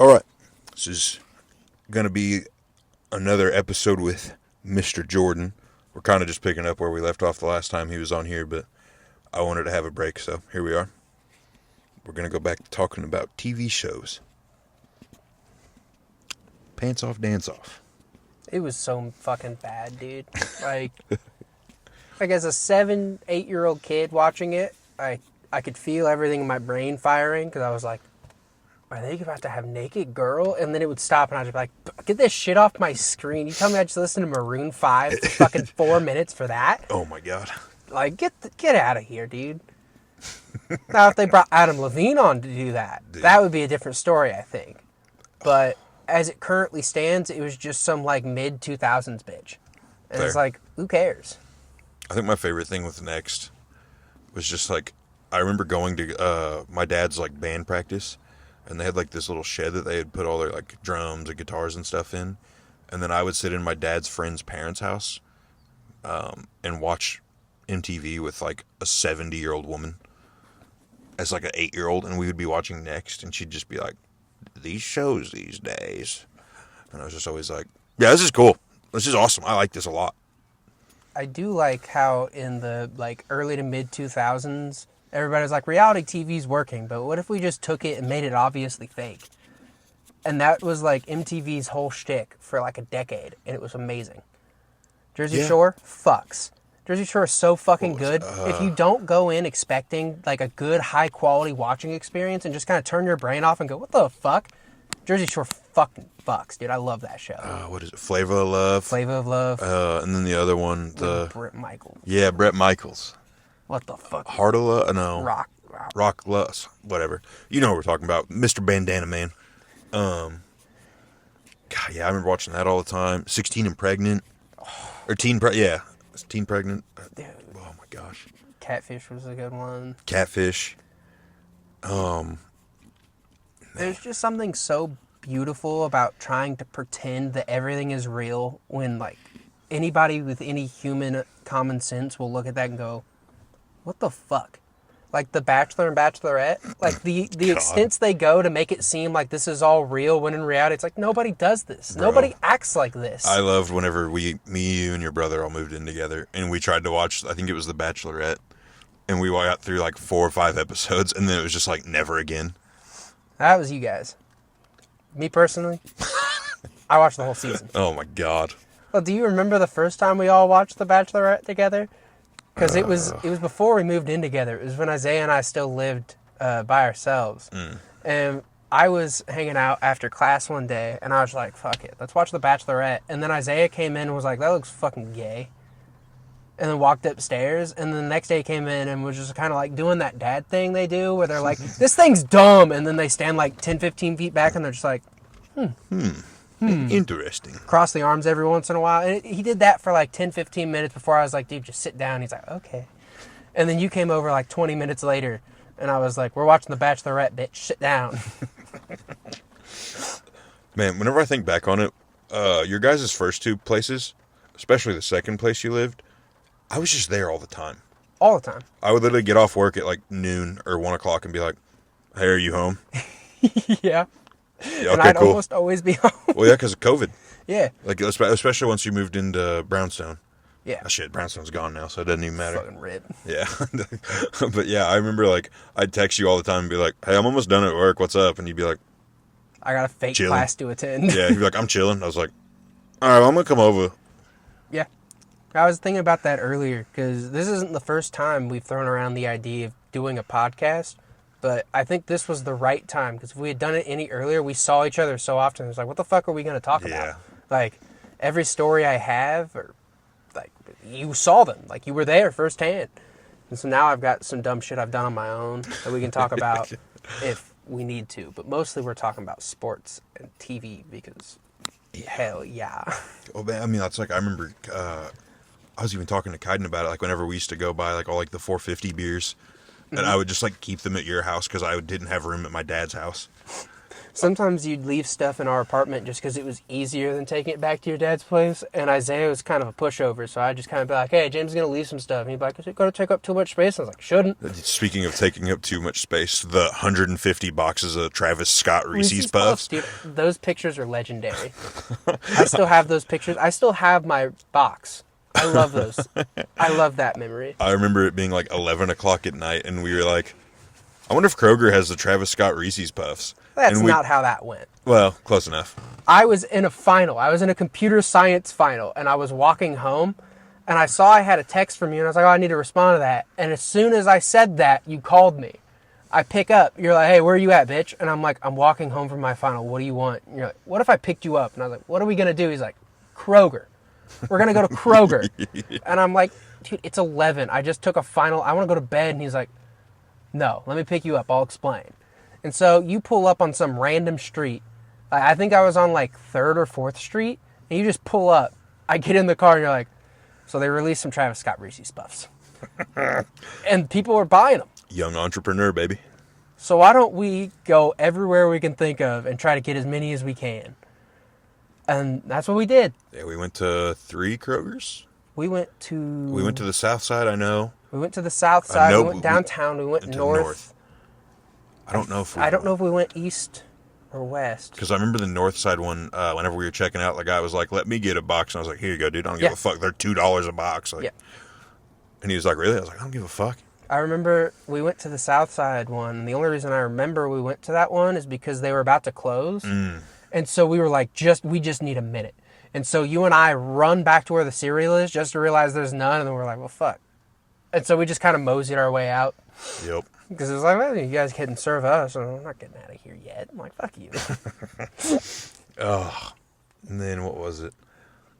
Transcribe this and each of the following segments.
All right. This is going to be another episode with Mr. Jordan. We're kind of just picking up where we left off the last time he was on here, but I wanted to have a break, so here we are. We're going to go back to talking about TV shows. Pants Off, Dance Off. It was so fucking bad, dude. Like as a 7-8-year-old kid watching it, I could feel everything in my brain firing because I was like, are they about to have naked girl? And then it would stop and I'd just be like, get this shit off my screen. You tell me I just listened to Maroon 5 for fucking 4 minutes for that? Oh my God. Like, get out of here, dude. Now, if they brought Adam Levine on to do that, that would be a different story, I think. But as it currently stands, it was just some, like, mid-2000s bitch. And Fair. It's like, who cares? I think my favorite thing with Next was just, like, I remember going to my dad's, like, band practice, and they had, like, this little shed that they had put all their, like, drums and guitars and stuff in. And then I would sit in my dad's friend's parents' house and watch MTV with, like, a 70-year-old woman as, like, an 8-year-old, and we would be watching Next, and she'd just be like, these shows these days. And I was just always like, yeah, this is cool. This is awesome. I like this a lot. I do like how in the, like, early to mid-2000s, everybody was like, reality TV's working, but what if we just took it and made it obviously fake? And that was, like, MTV's whole shtick for, like, a decade, and it was amazing. Jersey Shore fucks. Jersey Shore is so fucking good. If you don't go in expecting, like, a good, high-quality watching experience and just kind of turn your brain off and go, what the fuck? Jersey Shore fucking fucks, dude. I love that show. What is it? Flavor of Love? Flavor of Love. And then the other one, Bret Michaels. Yeah, Bret Michaels. What the fuck? Heart of Love? No. Rock Lust. Whatever. You know what we're talking about. Mr. Bandana Man. God, yeah, I remember watching that all the time. 16 and Pregnant. Or Teen Pregnant. Dude. Oh my gosh. Catfish was a good one. Catfish. There's just something so beautiful about trying to pretend that everything is real when, like, anybody with any human common sense will look at that and go, what the fuck? Like The Bachelor and Bachelorette, like the extents they go to make it seem like this is all real, when in reality it's like nobody does this. Bro, nobody acts like this. I loved whenever me, you, and your brother all moved in together, and we tried to watch, I think it was The Bachelorette, and we got through like 4 or 5 episodes, and then it was just like never again. That was you guys. Me personally, I watched the whole season. Oh my God. Well, do you remember the first time we all watched The Bachelorette together? Because it was before we moved in together. It was when Isaiah and I still lived by ourselves. And I was hanging out after class one day, and I was like, fuck it, let's watch The Bachelorette. And then Isaiah came in and was like, that looks fucking gay. And then walked upstairs, and then the next day he came in and was just kind of like doing that dad thing they do, where they're like, this thing's dumb, and then they stand like 10, 15 feet back, and they're just like, Interesting. cross the arms every once in a while. And he did that for like 10, 15 minutes before I was like, dude, just sit down. He's like, okay. And then you came over like 20 minutes later, and I was like, we're watching The Bachelorette, bitch. Sit down. Man, whenever I think back on it, your guys' first 2 places, especially the second place you lived, I was just there all the time. All the time. I would literally get off work at like noon or 1 o'clock and be like, hey, are you home? Yeah. Yeah, And okay, I'd cool. almost always be home. Well, yeah, because of COVID. Yeah. Like, especially once you moved into Brownstone. Yeah. Oh, shit, Brownstone's gone now, so it doesn't even matter. Fucking rip. Yeah. But yeah, I remember, like, I'd text you all the time and be like, hey, I'm almost done at work. What's up? And you'd be like, I got a fake chilling. class to attend. Yeah, you'd be like, I'm chilling. I was like, all right, well, I'm going to come over. Yeah. I was thinking about that earlier, because this isn't the first time we've thrown around the idea of doing a podcast, but I think this was the right time, because if we had done it any earlier, we saw each other so often. It was like, what the fuck are we going to talk about? Like, every story I have, or like, you saw them. Like, you were there firsthand. And so now I've got some dumb shit I've done on my own that we can talk about if we need to. But mostly we're talking about sports and TV, because hell yeah. Oh, man, I mean, that's like, I remember, I was even talking to Kaiden about it, like, whenever we used to go buy, like, all, like, the 450 beers, and I would just, like, keep them at your house, because I didn't have room at my dad's house. Sometimes you'd leave stuff in our apartment just because it was easier than taking it back to your dad's place. And Isaiah was kind of a pushover, so I just kind of be like, hey, James is going to leave some stuff. And he'd be like, is it going to take up too much space? And I was like, shouldn't. Speaking of taking up too much space, the 150 boxes of Travis Scott Reese's Puffs. Dude, those pictures are legendary. I still have those pictures. I still have my box. I love those. I love that memory. I remember it being like 11 o'clock at night, and we were like, I wonder if Kroger has the Travis Scott Reese's Puffs. That's not how that went. Well, close enough. I was in a final. I was in a computer science final, and I was walking home, and I saw I had a text from you, and I was like, oh, I need to respond to that. And as soon as I said that, you called me. I pick up. You're like, hey, where are you at, bitch? And I'm like, I'm walking home from my final. What do you want? And you're like, what if I picked you up? And I was like, what are we going to do? He's like, Kroger. We're going to go to Kroger. And I'm like, dude, it's 11. I just took a final. I want to go to bed. And he's like, no, let me pick you up. I'll explain. And so you pull up on some random street. I think I was on like 3rd or 4th Street. And you just pull up. I get in the car and you're like, so they released some Travis Scott Reese's Puffs. And people were buying them. Young entrepreneur, baby. So why don't we go everywhere we can think of and try to get as many as we can? And that's what we did. Yeah, we went to 3 Krogers. We went to the south side, I know. We went to the south side. We went downtown. We went north. I don't know if we went east or west. Because I remember the north side one, whenever we were checking out, the guy was like, let me get a box. And I was like, here you go, dude. I don't give a fuck. They're $2 a box. Like, and he was like, really? I was like, I don't give a fuck. I remember we went to the south side one. And the only reason I remember we went to that one is because they were about to close. And so we were like, we just need a minute. And so you and I run back to where the cereal is just to realize there's none. And then we're like, well, fuck. And so we just kind of moseyed our way out. Yep. Because it was like, well, you guys couldn't serve us. And I'm not getting out of here yet. I'm like, fuck you. Oh. And then what was it?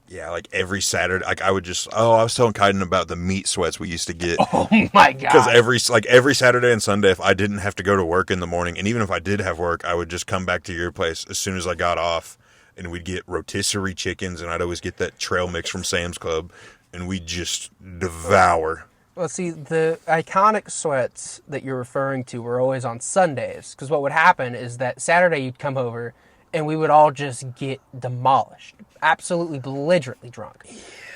Yeah, like every Saturday, like I was telling Kaiden about the meat sweats we used to get. Oh my God. Because every Saturday and Sunday, if I didn't have to go to work in the morning, and even if I did have work, I would just come back to your place as soon as I got off, and we'd get rotisserie chickens, and I'd always get that trail mix from Sam's Club, and we'd just devour. Well, see, the iconic sweats that you're referring to were always on Sundays, because what would happen is that Saturday you'd come over, and we would all just get demolished, absolutely belligerently drunk.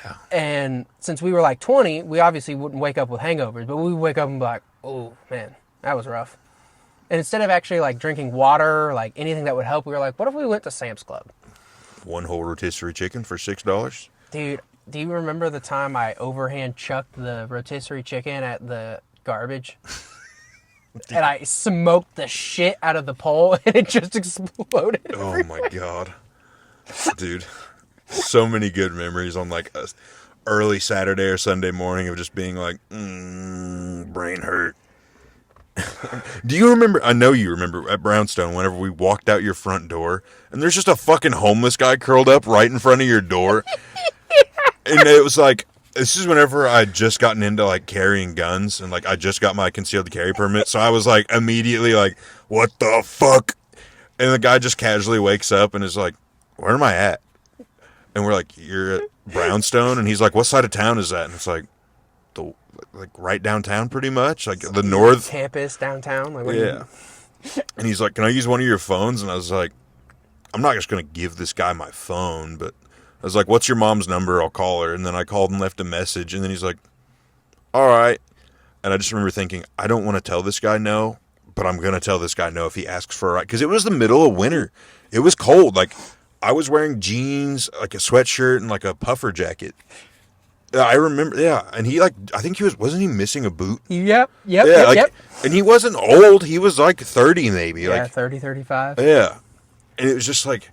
Yeah. And since we were like 20, we obviously wouldn't wake up with hangovers, but we would wake up and be like, oh, man, that was rough. And instead of actually like drinking water or like anything that would help, we were like, what if we went to Sam's Club? One whole rotisserie chicken for $6? Dude, do you remember the time I overhand chucked the rotisserie chicken at the garbage? And I smoked the shit out of the pole and it just exploded. Oh my God. Dude, so many good memories on like a early Saturday or Sunday morning of just being like, brain hurt. Do you remember, I know you remember at Brownstone whenever we walked out your front door and there's just a fucking homeless guy curled up right in front of your door. And it was like, this is whenever I just gotten into like carrying guns and like I just got my concealed carry permit. So I was like immediately like, what the fuck? And the guy just casually wakes up and is like, where am I at? And we're like, you're at Brownstone? And he's like, what side of town is that? And it's like, right downtown pretty much. Like the north campus downtown. Like, yeah. And he's like, can I use one of your phones? And I was like, I'm not just going to give this guy my phone, but I was like, what's your mom's number? I'll call her. And then I called and left a message. And then he's like, all right. And I just remember thinking, I don't want to tell this guy no, but I'm going to tell this guy no if he asks for a ride. Because it was the middle of winter. It was cold. Like, I was wearing jeans, like a sweatshirt, and like a puffer jacket. I remember, yeah. And he, like, I think wasn't he missing a boot? Yep. And he wasn't old. He was like 30 maybe. Yeah, like 30, 35. Yeah. And it was just like,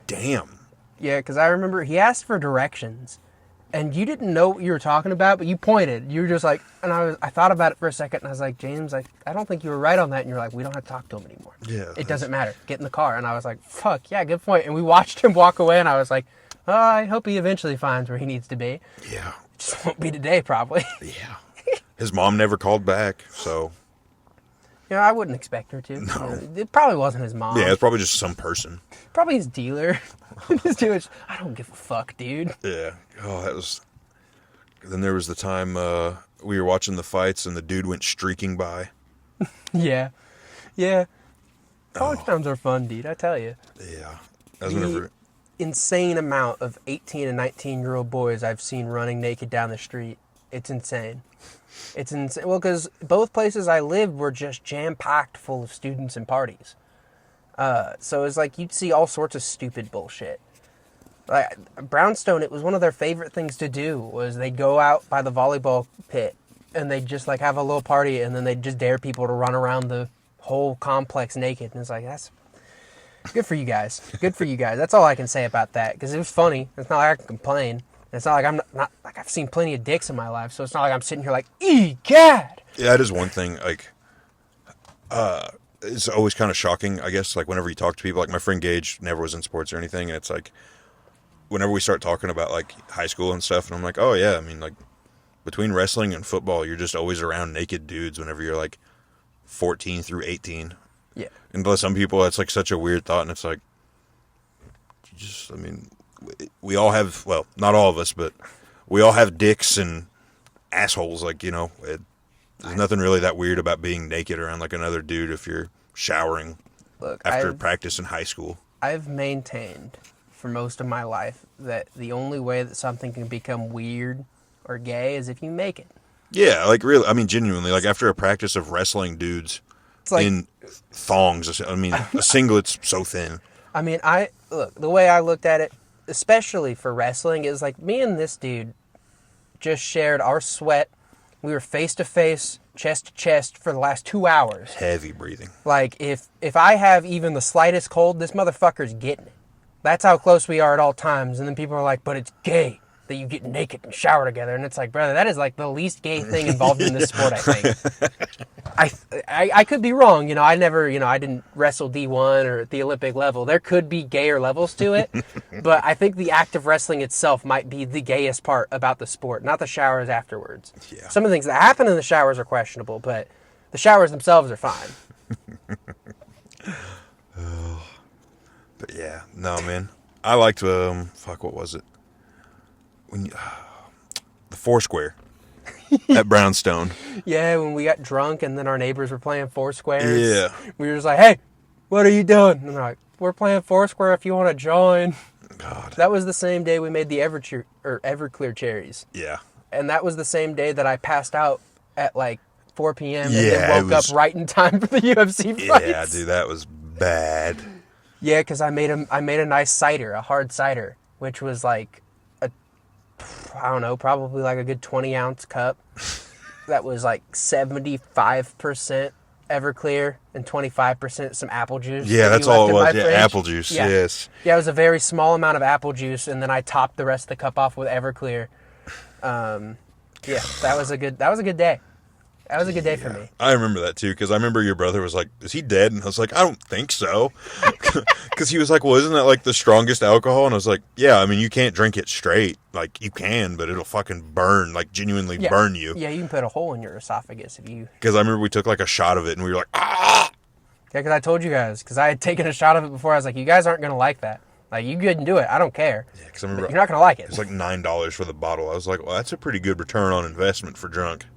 damn. Yeah, because I remember he asked for directions, and you didn't know what you were talking about, but you pointed. You were just like, and I thought about it for a second, and I was like, James, I don't think you were right on that. And you're like, we don't have to talk to him anymore. Yeah. It doesn't matter. Get in the car. And I was like, fuck, yeah, good point. And we watched him walk away, and I was like, oh, I hope he eventually finds where he needs to be. Yeah. It just won't be today, probably. Yeah. His mom never called back, so. Yeah, I wouldn't expect her to. No. It probably wasn't his mom. Yeah, it's probably just some person. Probably his dealer. His dealer's, I don't give a fuck, dude. Yeah. Oh, that was. Then there was the time we were watching the fights and the dude went streaking by. Yeah. Yeah. College towns are fun, dude. I tell you. Yeah. That's The whenever. insane amount of 18 and 19-year-old boys I've seen running naked down the street. It's insane. It's insane. Well, because both places I lived were just jam-packed full of students and parties. So it's like you'd see all sorts of stupid bullshit. Like Brownstone, it was one of their favorite things to do was they'd go out by the volleyball pit and they'd just like have a little party and then they'd just dare people to run around the whole complex naked. And it's like, that's good for you guys. Good for you guys. That's all I can say about that because it was funny. It's not like I can complain. It's not like I'm not like I've seen plenty of dicks in my life, so it's not like I'm sitting here like, God. Yeah, that is one thing. Like, it's always kind of shocking, I guess. Like, whenever you talk to people, like my friend Gage never was in sports or anything, and it's like, whenever we start talking about like high school and stuff, and I'm like, oh yeah, I mean, like between wrestling and football, you're just always around naked dudes whenever you're like 14 through 18. Yeah. And to some people, it's like such a weird thought, and it's like, you just, I mean, we all have, well, not all of us, but we all have dicks and assholes. Like, you know, there's nothing really that weird about being naked around like another dude if you're showering after practice in high school. I've maintained for most of my life that the only way that something can become weird or gay is if you make it. Yeah, like really, I mean, genuinely, like after a practice of wrestling dudes Like, in thongs, I mean, a singlet's so thin. I mean, look, the way I looked at it, especially for wrestling, is like me and this dude just shared our sweat. We were face to face, chest to chest for the last 2 hours. Heavy breathing. Like if I have even the slightest cold, this motherfucker's getting it. That's how close we are at all times. And then people are like, but it's gay that you get naked and shower together. And it's like, brother, that is like the least gay thing involved in this sport, I think. I could be wrong. You know, I didn't wrestle D1 or at the Olympic level. There could be gayer levels to it. But I think the act of wrestling itself might be the gayest part about the sport, not the showers afterwards. Yeah. Some of the things that happen in the showers are questionable, but the showers themselves are fine. But yeah, no, man. I liked, what was it? When you, the Foursquare at Brownstone. Yeah, when we got drunk and then our neighbors were playing Foursquare. Yeah. We were just like, hey, what are you doing? And they're like, we're playing Foursquare if you want to join. God. That was the same day we made the Everclear cherries. Yeah. And that was the same day that I passed out at like 4 p.m. and Yeah, then woke up right in time for the UFC fights. Yeah, dude, that was bad. Yeah, because I made a nice cider, a hard cider, which was like I don't know, probably like a good 20-ounce cup. That was like 75% Everclear and 25% some apple juice. Yeah, that's all it was. Yeah, apple juice. Yeah. Yes. Yeah, it was a very small amount of apple juice, and then I topped the rest of the cup off with Everclear. Yeah, that was a good day. That was a good day for me. I remember that too, because I remember your brother was like, is he dead? And I was like, I don't think so. Because he was like, well, isn't that like the strongest alcohol? And I was like, yeah, I mean, you can't drink it straight. Like, you can, but it'll fucking burn, like genuinely burn you. Yeah, you can put a hole in your esophagus if you... Because I remember we took like a shot of it and we were like, ah! Yeah, because I told you guys, because I had taken a shot of it before. I was like, you guys aren't going to like that. Like, you couldn't do it. I don't care. Yeah, because I remember... You're not going to like it. It's like $9 for the bottle. I was like, well, that's a pretty good return on investment for drunk.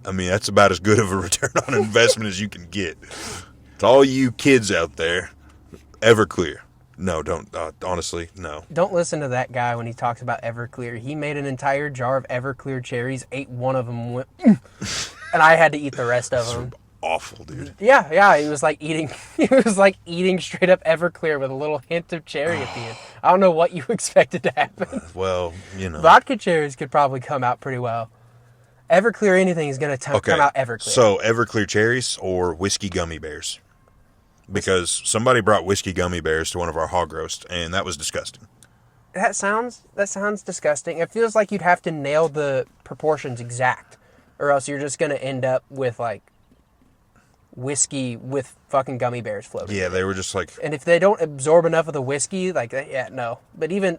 I mean, that's about as good of a return on investment as you can get. To all you kids out there, Everclear. No, don't. Honestly, no. Don't listen to that guy when he talks about Everclear. He made an entire jar of Everclear cherries, ate one of them, went, and I had to eat the rest of them. Awful, dude. Yeah. He was like eating straight up Everclear with a little hint of cherry at the end. I don't know what you expected to happen. Well, you know. Vodka cherries could probably come out pretty well. Everclear anything is going to come out Everclear. So Everclear cherries or whiskey gummy bears? Because somebody brought whiskey gummy bears to one of our hog roasts, and that was disgusting. That sounds disgusting. It feels like you'd have to nail the proportions exact, or else you're just going to end up with like whiskey with fucking gummy bears floating. Yeah, they were just like... And if they don't absorb enough of the whiskey, like, yeah, no. But even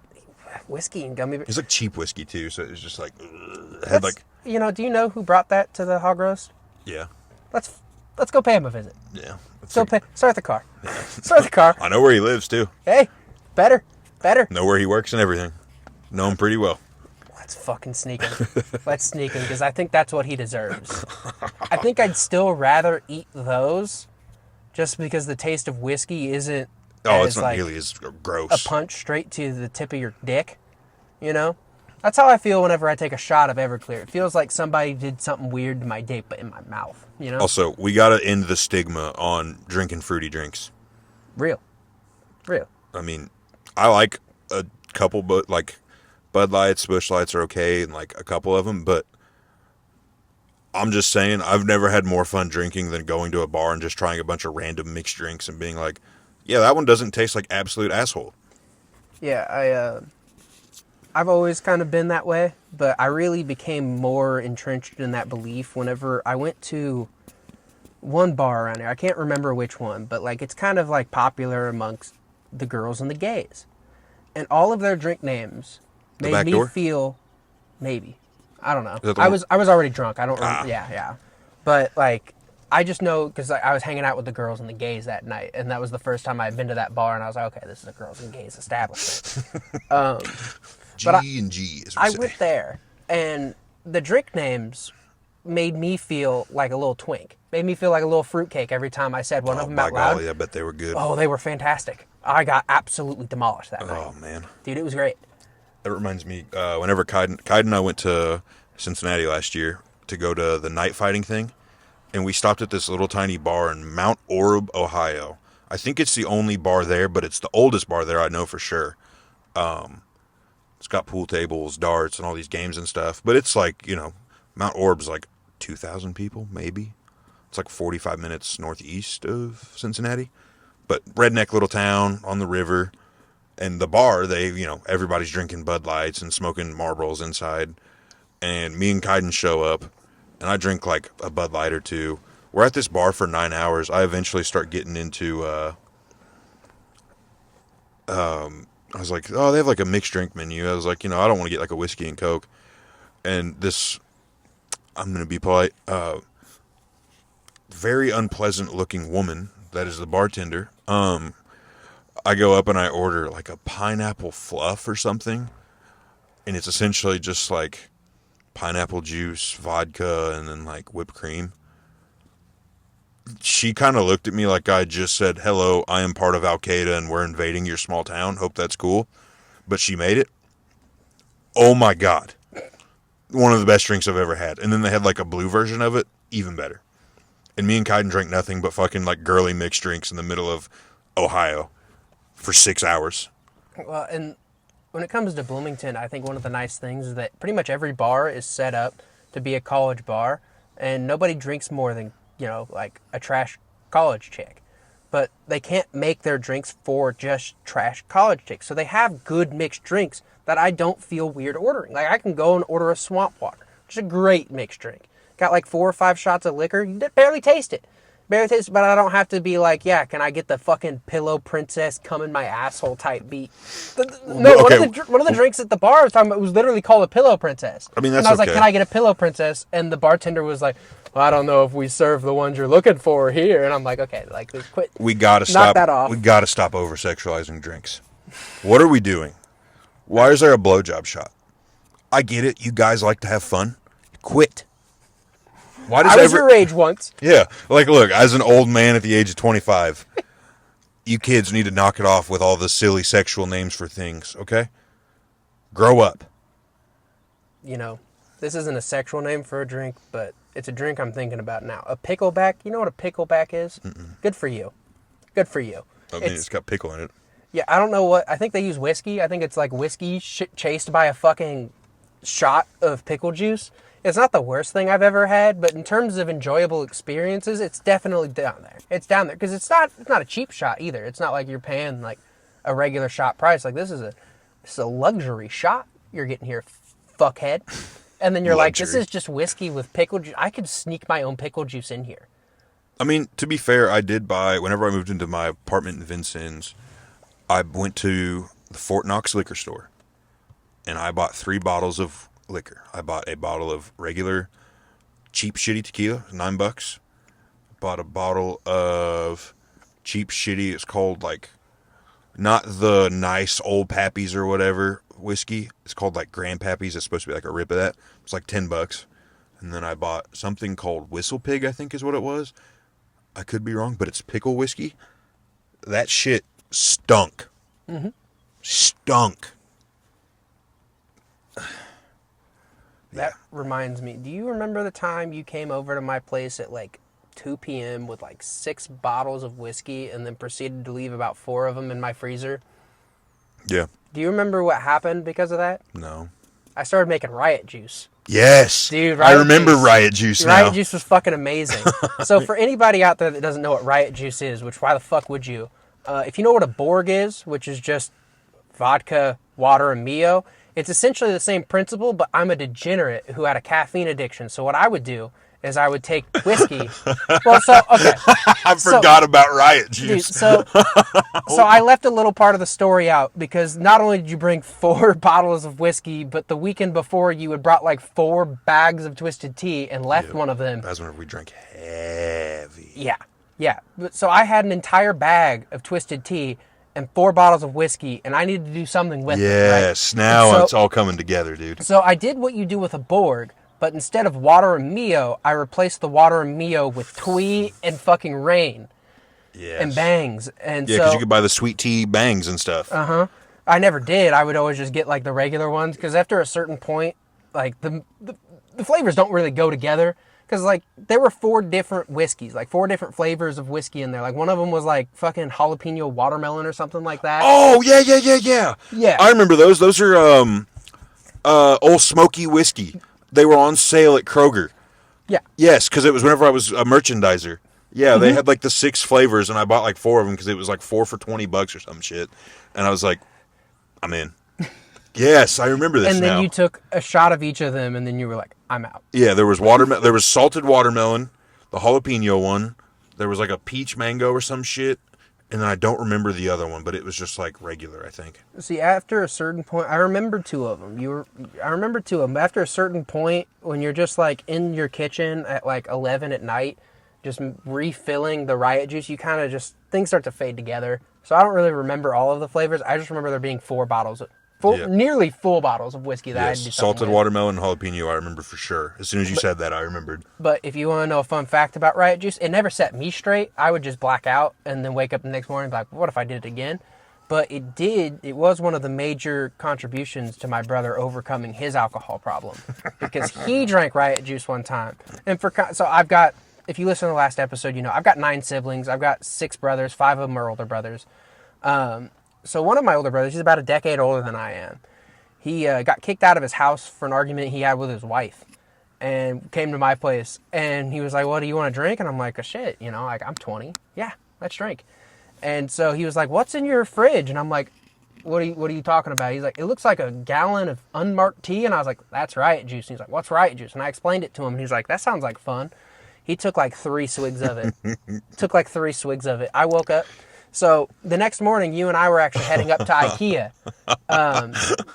whiskey and gummy bears... It's like cheap whiskey, too, so it was just like... had like... You know, do you know who brought that to the hog roast? Yeah. Let's go pay him a visit. Yeah. Start the car. Yeah. Start the car. I know where he lives, too. Hey, better. Know where he works and everything. Know him pretty well. Let's fucking sneak him. Let's sneak him, because I think that's what he deserves. I think I'd still rather eat those just because the taste of whiskey isn't Oh, it's as not like nearly as a gross. punch straight to the tip of your dick, you know? That's how I feel whenever I take a shot of Everclear. It feels like somebody did something weird to my dick, but in my mouth, you know? Also, we gotta end the stigma on drinking fruity drinks. Real. Real. I mean, I like a couple, but like Bud Lights, Busch Lights are okay, and like a couple of them. But I'm just saying, I've never had more fun drinking than going to a bar and just trying a bunch of random mixed drinks and being like, "Yeah, that one doesn't taste like absolute asshole." Yeah, I've always kind of been that way, but I really became more entrenched in that belief whenever I went to one bar around here. I can't remember which one, but like it's kind of like popular amongst the girls and the gays. And all of their drink names The made Back me Door? feel maybe. I don't know. Is that the I one? was already drunk. I don't remember. Ah. Yeah. But like I just know because I was hanging out with the girls and the gays that night, and that was the first time I'd been to that bar, and I was like, okay, this is a girls and gays establishment. G But and G, as we I say. went there, and the drink names made me feel like a little twink. Made me feel like a little fruitcake every time I said one of them by out loud. golly, I bet they were good. Oh, they were fantastic. I got absolutely demolished that night. Oh man, Dude, it was great. that reminds me. Whenever Kaiden and I went to Cincinnati last year to go to the night fighting thing, and we stopped at this little tiny bar in Mount Orab, Ohio. I think it's the only bar there, but it's the oldest bar there. I know for sure. It's got pool tables, darts, and all these games and stuff. But it's like, Mount Orb's like 2,000 people, maybe. It's like 45 minutes northeast of Cincinnati. But redneck little town on the river. And the bar, everybody's drinking Bud Lights and smoking Marlboros inside. And me and Kaiden show up, and I drink like a Bud Light or two. We're at this bar for 9 hours. I eventually start getting into, I was like, oh, they have like a mixed drink menu. I was like, I don't want to get like a whiskey and Coke. And this, I'm going to be polite, very unpleasant looking woman that is the bartender. I go up and I order like a pineapple fluff or something. And it's essentially just like pineapple juice, vodka, and then like whipped cream. She kind of looked at me like I just said, hello, I am part of Al Qaeda and we're invading your small town. Hope that's cool. But she made it. Oh my God. One of the best drinks I've ever had. And then they had like a blue version of it. Even better. And me and Kaiden drank nothing but fucking like girly mixed drinks in the middle of Ohio for 6 hours. Well, and when it comes to Bloomington, I think one of the nice things is that pretty much every bar is set up to be a college bar, and nobody drinks more than, like a trash college chick. But they can't make their drinks for just trash college chicks. So they have good mixed drinks that I don't feel weird ordering. Like I can go and order a swamp water, which is a great mixed drink. Got like 4 or 5 shots of liquor, you barely taste it. Barely taste it, but I don't have to be like, yeah, can I get the fucking Pillow Princess come in my asshole type beat? No, Okay. one of the drinks at the bar I was talking about was literally called a Pillow Princess. I mean, that's and I was like, okay. can I get a Pillow Princess? And the bartender was like, well, I don't know if we serve the ones you're looking for here. And I'm like, okay, like, quit. We gotta Knock stop. that off. We gotta stop over sexualizing drinks. What are we doing? Why is there a blowjob shot? I get it. You guys like to have fun. Quit. Why does I was your age once. Yeah, like look, as an old man at the age of 25, you kids need to knock it off with all the silly sexual names for things, okay? Grow up. This isn't a sexual name for a drink, but it's a drink I'm thinking about now. A pickleback. You know what a pickleback is? Mm-mm. Good for you. Good for you. I mean, it's got pickle in it. Yeah, I don't know what. I think they use whiskey. I think it's like whiskey chased by a fucking shot of pickle juice. It's not the worst thing I've ever had, but in terms of enjoyable experiences, it's definitely down there. It's down there because it's not a cheap shot either. It's not like you're paying like a regular shot price. Like this is a luxury shot you're getting here, fuckhead. And then you're like, this is just whiskey with pickle juice. I could sneak my own pickle juice in here. I mean, to be fair, I did buy, whenever I moved into my apartment in Vincennes, I went to the Fort Knox liquor store, and I bought 3 bottles of liquor. I bought a bottle of regular, cheap, shitty tequila, $9. Bought a bottle of cheap, shitty, it's called like, not the nice old Pappies or whatever whiskey. It's called like Grandpappy's. It's supposed to be like a rip of that. It's like $10. And then I bought something called Whistle Pig, I think is what it was. I could be wrong, but it's pickle whiskey. That shit stunk. Mm-hmm. Stunk. That reminds me. Do you remember the time you came over to my place at like 2 p.m. with like 6 bottles of whiskey and then proceeded to leave about 4 of them in my freezer? Yeah. Do you remember what happened because of that? No. I started making Riot juice. Yes. Dude, I remember Riot juice now. Riot juice was fucking amazing. So for anybody out there that doesn't know what Riot juice is, which why the fuck would you? If you know what a Borg is, which is just vodka, water, and Mio, it's essentially the same principle, but I'm a degenerate who had a caffeine addiction. So what I would do is I would take whiskey. Well, so, okay. I forgot about Riot juice. Dude, so I left a little part of the story out because not only did you bring 4 bottles of whiskey, but the weekend before you had brought like 4 bags of Twisted Tea and left one of them. That's whenever we drank heavy. Yeah. So I had an entire bag of Twisted Tea and 4 bottles of whiskey, and I needed to do something with it. Yes, right? now it's all coming together, dude. So I did what you do with a Borg, but instead of water and Mio, I replaced the water and Mio with Twee and fucking Rain. Yes. And Bangs. And yeah, because you could buy the sweet tea bangs and stuff. Uh-huh. I never did. I would always just get like the regular ones, because after a certain point, like the flavors don't really go together. Because like there were 4 different whiskeys, like 4 different flavors of whiskey in there. Like one of them was like fucking jalapeno watermelon or something like that. Oh, yeah. Yeah. I remember those. Those are Old Smoky whiskey. They were on sale at Kroger. Yeah. Yes, because it was whenever I was a merchandiser. Yeah, they had like the 6 flavors, and I bought like 4 of them because it was like 4 for $20 or some shit. And I was like, I'm in. Yes, I remember this now. And then you took a shot of each of them, and then you were like, I'm out. Yeah, there was there was salted watermelon, the jalapeno one. There was like a peach mango or some shit. And then I don't remember the other one, but it was just like regular, I think. See, after a certain point, I remember 2 of them. I remember 2 of them. After a certain point, when you're just like in your kitchen at like 11 at night, just refilling the Riot juice, you kind of just, things start to fade together. So I don't really remember all of the flavors. I just remember there being 4 bottles, nearly full bottles of whiskey that I had to do something salted with. watermelon and jalapeno, I remember for sure. As soon as you said that, I remembered. But if you want to know a fun fact about Riot juice, it never set me straight. I would just black out and then wake up the next morning and be like, what if I did it again? But it was one of the major contributions to my brother overcoming his alcohol problem. Because he drank Riot juice one time. And so I've got, if you listen to the last episode, you know, I've got 9 siblings. I've got 6 brothers. 5 of them are older brothers. So one of my older brothers, he's about a decade older than I am. He got kicked out of his house for an argument he had with his wife and came to my place. And he was like, well, do you want to drink? And I'm like, oh, shit, you know, like, I'm 20. Yeah, let's drink. And so he was like, what's in your fridge? And I'm like, what are you talking about? He's like, it looks like a gallon of unmarked tea. And I was like, that's Riot juice. And he's like, what's Riot juice? And I explained it to him. And he's like, that sounds like fun. He took like 3 swigs of it. I woke up. So the next morning, you and I were actually heading up to IKEA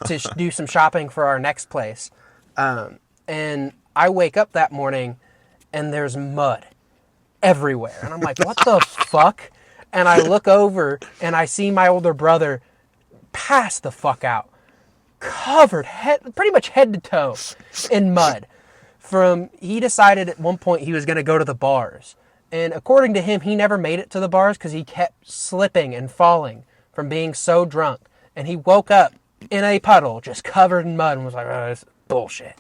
to do some shopping for our next place. And I wake up that morning, and there's mud everywhere. And I'm like, what the fuck? And I look over, and I see my older brother pass the fuck out, covered pretty much head to toe in mud. He decided at one point he was going to go to the bars. And according to him, he never made it to the bars because he kept slipping and falling from being so drunk. And he woke up in a puddle, just covered in mud, and was like, oh, this is bullshit.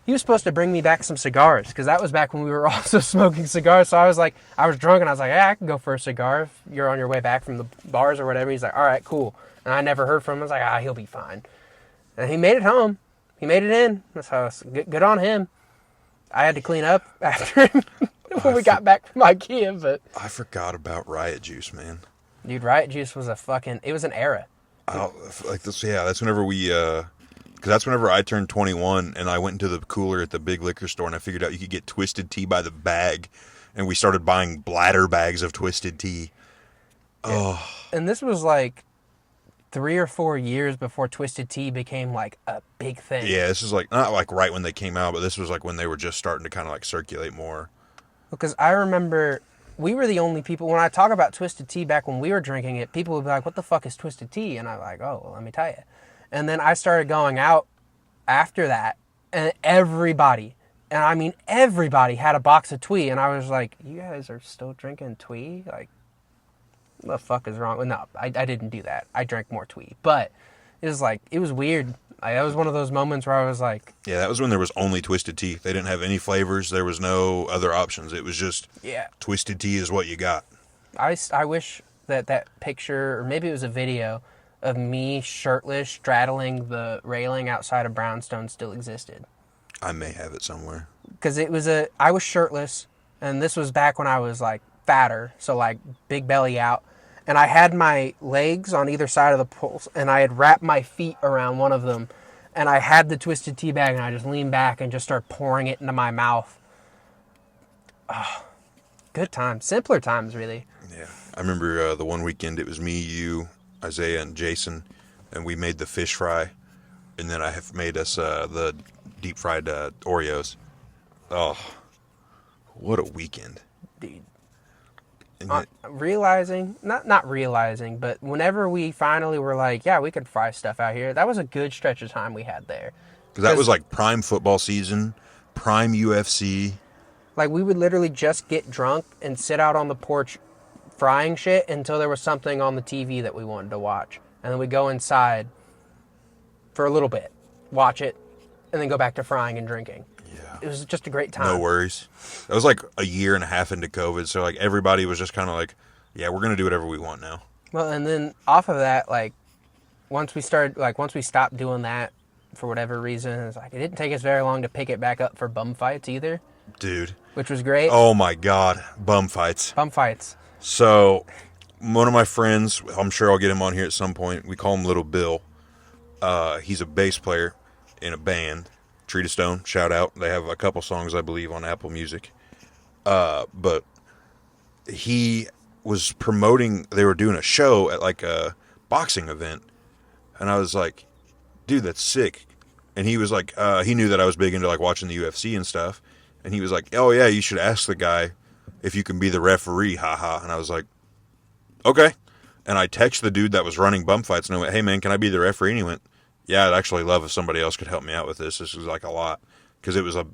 He was supposed to bring me back some cigars, because that was back when we were also smoking cigars. So I was drunk, and I was like, yeah, I can go for a cigar if you're on your way back from the bars or whatever. He's like, all right, cool. And I never heard from him. I was like, he'll be fine. And he made it home. He made it in. So good on him. I had to clean up after him. When we got back from IKEA, but I forgot about Riot juice, man. Dude, Riot juice was it was an era. Like this, yeah. That's whenever because that's whenever I turned 21, and I went into the cooler at the big liquor store, and I figured out you could get Twisted Tea by the bag, and we started buying bladder bags of Twisted Tea. Oh, and this was like 3 or 4 years before Twisted Tea became like a big thing. Yeah, this is like not like right when they came out, but this was like when they were just starting to kind of like circulate more. Because I remember we were the only people, when I talk about Twisted Tea back when we were drinking it, people would be like, what the fuck is Twisted Tea? And I'm like, oh, well, let me tell you. And then I started going out after that, and everybody And I mean, everybody had a box of Twee, and I was like, you guys are still drinking Twee? Like, what the fuck is wrong? No, I didn't do that. I drank more Twee. But it was like, it was weird. That was one of those moments where I was like... Yeah, that was when there was only Twisted Tea. They didn't have any flavors. There was no other options. It was just Twisted Tea is what you got. I wish that picture, or maybe it was a video, of me shirtless straddling the railing outside of Brownstone still existed. I may have it somewhere. Because I was shirtless, and this was back when I was like fatter, so like big belly out. And I had my legs on either side of the poles, and I had wrapped my feet around one of them. And I had the Twisted Tea bag, and I just leaned back and just started pouring it into my mouth. Oh, good times. Simpler times, really. Yeah. I remember the one weekend, it was me, you, Isaiah, and Jason, and we made the fish fry. And then I have made us the deep fried Oreos. Oh, what a weekend. Dude. Realizing, not realizing, but whenever we finally were like, yeah, we could fry stuff out here, that was a good stretch of time we had there. Because that was like prime football season, prime UFC. Like, we would literally just get drunk and sit out on the porch frying shit until there was something on the TV that we wanted to watch. And then we'd go inside for a little bit, watch it, and then go back to frying and drinking. Yeah. It was just a great time. No worries. That was like a year and a half into COVID, so like everybody was just kind of like, yeah, we're going to do whatever we want now. Well, and then off of that, like, once we stopped doing that for whatever reason, it's like, it didn't take us very long to pick it back up for bum fights either. Dude. Which was great. Oh my God. Bum fights. Bum fights. So, one of my friends, I'm sure I'll get him on here at some point. We call him Little Bill. He's a bass player in a band. Tree to Stone, shout out. They have a couple songs, I believe, on Apple Music. But he was promoting, they were doing a show at like a boxing event. And I was like, dude, that's sick. And he was like, he knew that I was big into like watching the UFC and stuff. And he was like, oh yeah, you should ask the guy if you can be the referee, haha. And I was like, okay. And I texted the dude that was running bum fights and I went, hey man, can I be the referee? And he went, yeah, I'd actually love if somebody else could help me out with this. This was like a lot. Because it was a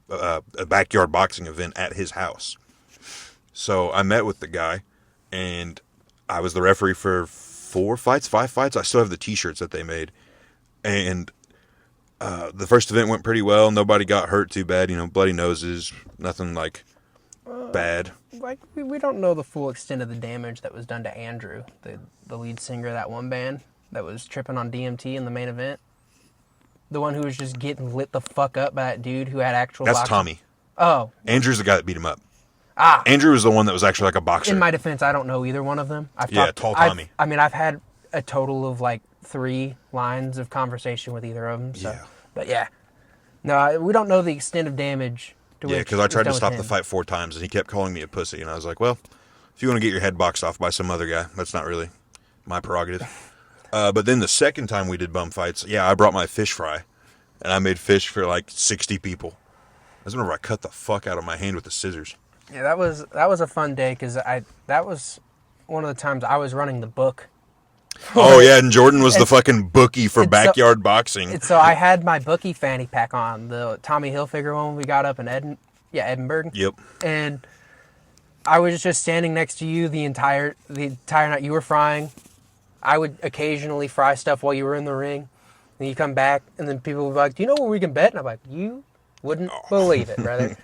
backyard boxing event at his house. So I met with the guy and I was the referee for 5 fights. I still have the t-shirts that they made. And the first event went pretty well. Nobody got hurt too bad. You know, bloody noses, nothing like bad. Like, we don't know the full extent of the damage that was done to Andrew, the lead singer of that one band that was tripping on DMT in the main event. The one who was just getting lit the fuck up by that dude who had actual That's boxing. Tommy. Oh. Andrew's the guy that beat him up. Ah. Andrew was the one that was actually like a boxer. In my defense, I don't know either one of them. Tall Tommy. I've had a total of like 3 lines of conversation with either of them. So. Yeah. But yeah. No, we don't know the extent of damage. Yeah, because I tried to stop the fight 4 times and he kept calling me a pussy. And I was like, well, if you want to get your head boxed off by some other guy, that's not really my prerogative. But then the second time we did bum fights, yeah, I brought my fish fry. And I made fish for like 60 people. That's whenever I cut the fuck out of my hand with the scissors. Yeah, that was a fun day because that was one of the times I was running the book. Oh yeah, and Jordan was the fucking bookie for backyard boxing. And so I had my bookie fanny pack on, the Tommy Hilfiger one we got up in Edinburgh. Yep. And I was just standing next to you the entire night you were frying. I would occasionally fry stuff while you were in the ring. And you come back, and then people would be like, do you know where we can bet? And I'm like, you wouldn't believe it, brother.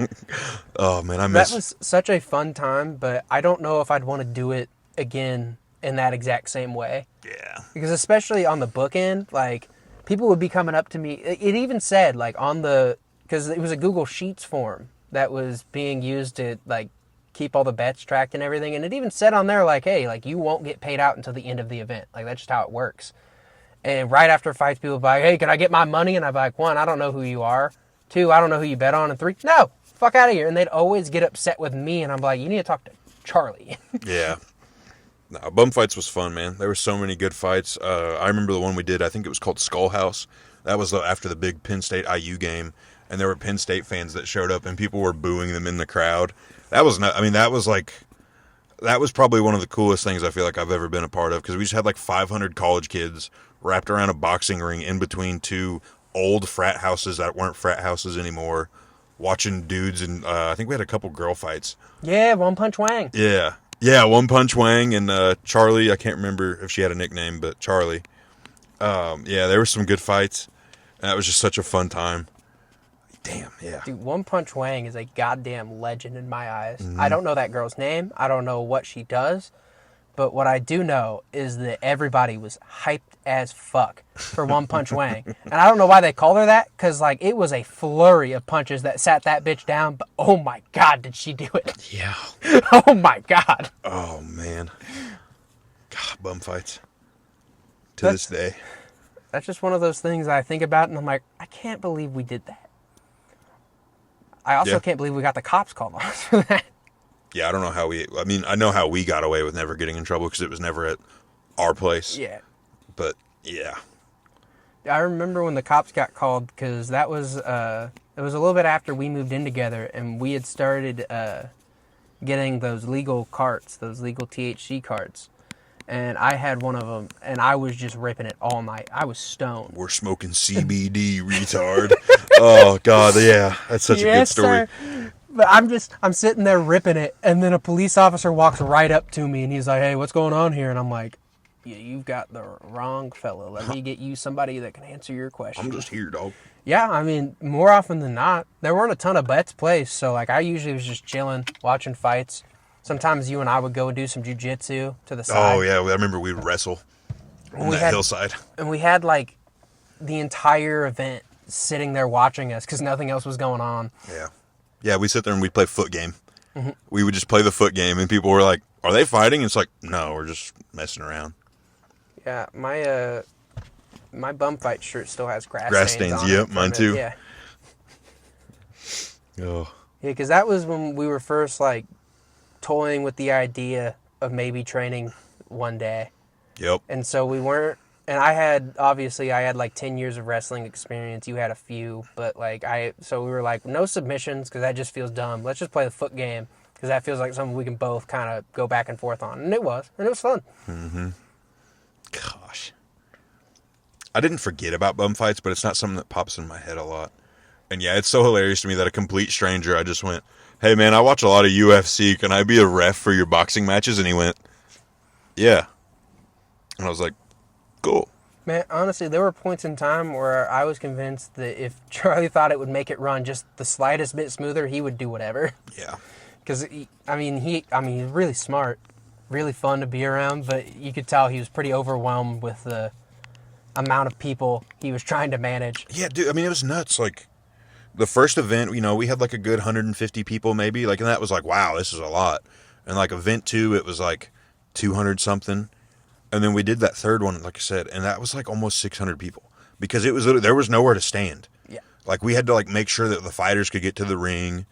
Oh, man, That was such a fun time, but I don't know if I'd want to do it again in that exact same way. Yeah. Because especially on the book end, like, people would be coming up to me. It even said, like, because it was a Google Sheets form that was being used to, like, keep all the bets tracked and everything. And it even said on there, like, hey, like, you won't get paid out until the end of the event. Like, that's just how it works. And right after fights, people would be like, hey, can I get my money? And I'd be like, 1, I don't know who you are. 2, I don't know who you bet on. And 3, no, fuck out of here. And they'd always get upset with me. And I'm like, you need to talk to Charlie. Yeah. No, bum fights was fun, man. There were so many good fights. I remember the one we did, I think it was called Skull House. That was after the big Penn State IU game. And there were Penn State fans that showed up and people were booing them in the crowd. That was probably one of the coolest things I feel like I've ever been a part of. Because we just had like 500 college kids wrapped around a boxing ring in between 2 old frat houses that weren't frat houses anymore. watching dudes, and I think we had a couple girl fights. Yeah, One Punch Wang. Yeah, One Punch Wang and Charlie. I can't remember if she had a nickname, but Charlie. Yeah, there were some good fights. And that was just such a fun time. Damn, yeah. Dude, One Punch Wang is a goddamn legend in my eyes. I don't know that girl's name. I don't know what she does. But what I do know is that everybody was hyped as fuck for One Punch Wang. And I don't know why they called her that, because, like, it was a flurry of punches that sat that bitch down. But, oh, my God, did she do it. Yeah. Oh, my God. Oh, man. God, bum fights. To this day. That's just one of those things I think about, and I'm like, I can't believe we did that. I also can't believe we got the cops called on us for that. Yeah, I don't know how I know how we got away with never getting in trouble because it was never at our place. Yeah. But, yeah. I remember when the cops got called, because that was, it was a little bit after we moved in together, and we had started getting those legal carts, those legal THC carts. And I had one of them, and I was just ripping it all night. I was stoned. We're smoking CBD, retard. Oh, God, yeah. That's such a good story. Sir. But I'm sitting there ripping it, and then a police officer walks right up to me, and he's like, hey, what's going on here? And I'm like, yeah, you've got the wrong fella. Let me get you somebody that can answer your question. I'm just here, dog. Yeah, I mean, more often than not, there weren't a ton of bets placed, so, like, I usually was just chilling, watching fights. Sometimes you and I would go and do some jiu-jitsu to the side. Oh, yeah, I remember we'd wrestle on that hillside. And we had, like, the entire event sitting there watching us because nothing else was going on. Yeah. Yeah, we sit there and we'd play foot game. Mm-hmm. We would just play the foot game, and people were like, are they fighting? And it's like, no, we're just messing around. Yeah, my bum fight shirt still has grass stains on Yep, it mine too. Yeah. Oh. Yeah, because that was when we were first, like, toying with the idea of maybe training one day. Yep. And so we weren't, and I had like 10 years of wrestling experience. You had a few, but so we were like, no submissions because that just feels dumb. Let's just play the foot game because that feels like something we can both kind of go back and forth on. And it was fun. Mm-hmm. Gosh. I didn't forget about bum fights, but it's not something that pops in my head a lot. And yeah, it's so hilarious to me that a complete stranger, I just went, hey man, I watch a lot of UFC. Can I be a ref for your boxing matches? And he went, yeah. And I was like, cool. Man, honestly, there were points in time where I was convinced that if Charlie thought it would make it run just the slightest bit smoother, he would do whatever. Yeah. Because, he's really smart, really fun to be around, but you could tell he was pretty overwhelmed with the amount of people he was trying to manage. Yeah, dude, I mean, it was nuts. Like, the first event, we had like a good 150 people maybe, like, and that was like, wow, this is a lot. And like event 2, it was like 200 something. And then we did that third one, like I said, and that was like almost 600 people because it was there was nowhere to stand. Yeah. Like we had to like make sure that the fighters could get to the ring.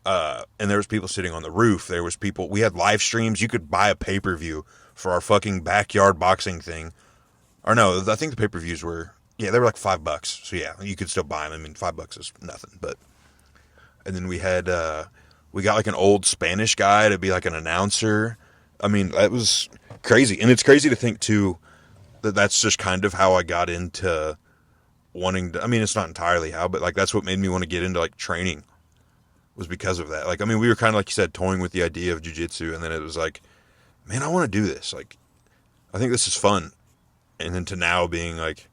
And there was people sitting on the roof. There was people, we had live streams. You could buy a pay-per-view for our fucking backyard boxing thing. Or no, I think the pay-per-views were, yeah, they were like $5. So yeah, you could still buy them. I mean, $5 is nothing, but, and then we had, we got like an old Spanish guy to be like an announcer. I mean, that was crazy. And it's crazy to think too, that that's just kind of how I got into wanting to, I mean, it's not entirely how, but like, that's what made me want to get into like training was because of that. Like, I mean, we were kind of, like you said, toying with the idea of jiu-jitsu, and then it was like, man, I want to do this. Like, I think this is fun. And then to now being like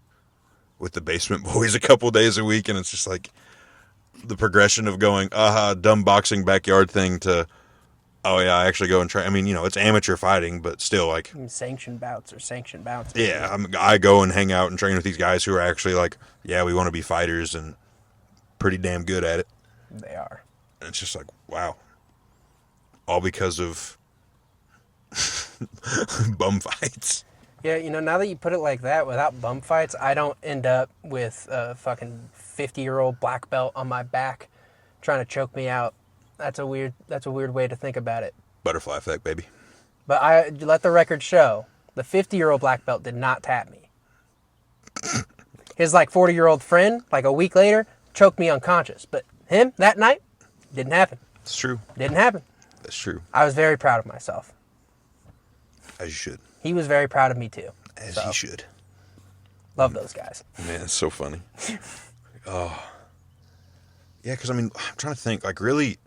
with the Basement Boys a couple days a week, and it's just like the progression of going, dumb boxing backyard thing to, oh yeah, I actually go and train. I mean, it's amateur fighting, but still like sanctioned bouts. Yeah, I go and hang out and train with these guys who are actually like, yeah, we want to be fighters and pretty damn good at it. They are. And it's just like, wow. All because of bum fights. Yeah, now that you put it like that, without bum fights, I don't end up with a fucking 50-year-old black belt on my back trying to choke me out. That's a weird way to think about it. Butterfly effect, baby. But I let the record show, the 50-year-old black belt did not tap me. His 40-year-old friend, a week later, choked me unconscious. But him, that night, didn't happen. It's true. Didn't happen. That's true. I was very proud of myself. As you should. He was very proud of me too. As he should. Love those guys. Man, it's so funny. Oh. Yeah, because I mean, I'm trying to think, like, really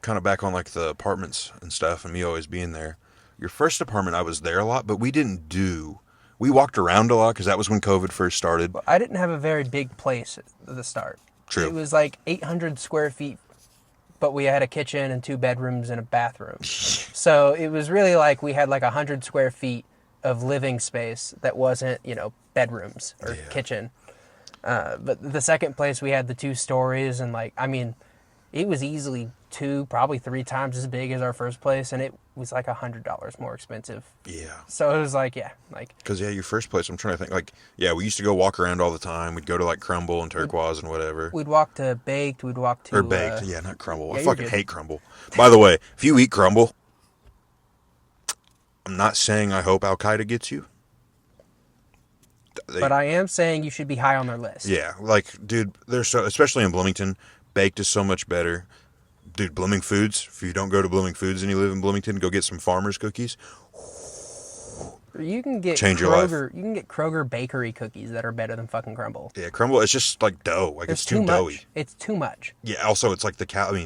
kind of back on, like, the apartments and stuff and me always being there. Your first apartment, I was there a lot, but we walked around a lot because that was when COVID first started. Well, I didn't have a very big place at the start. True. It was like 800 square feet, but we had a kitchen and 2 bedrooms and a bathroom. So it was really like we had like 100 square feet of living space that wasn't, bedrooms or kitchen. But the second place, we had the 2 stories, and it was easily 2, probably 3 times as big as our first place, and it was like $100 more expensive. Yeah. So it was Because, your first place, I'm trying to think, like, we used to go walk around all the time. We'd go to, like, Crumble and Turquoise and whatever. we'd walk to Baked, we'd walk to... Or Baked, not Crumble. yeah, I you're fucking good. hate Crumble. By the way, if you eat Crumble, I'm not saying I hope Al-Qaeda gets you. But I am saying you should be high on their list. Yeah, like, dude, especially in Bloomington, Baked is so much better. Dude, Blooming Foods, if you don't go to Blooming Foods and you live in Bloomington, go get some Farmer's cookies. You can get Change your life. You can get Kroger bakery cookies that are better than fucking Crumble. Yeah, Crumble, it's just like dough. Like, it's too doughy. Much. It's too much. Yeah, also, it's like yeah.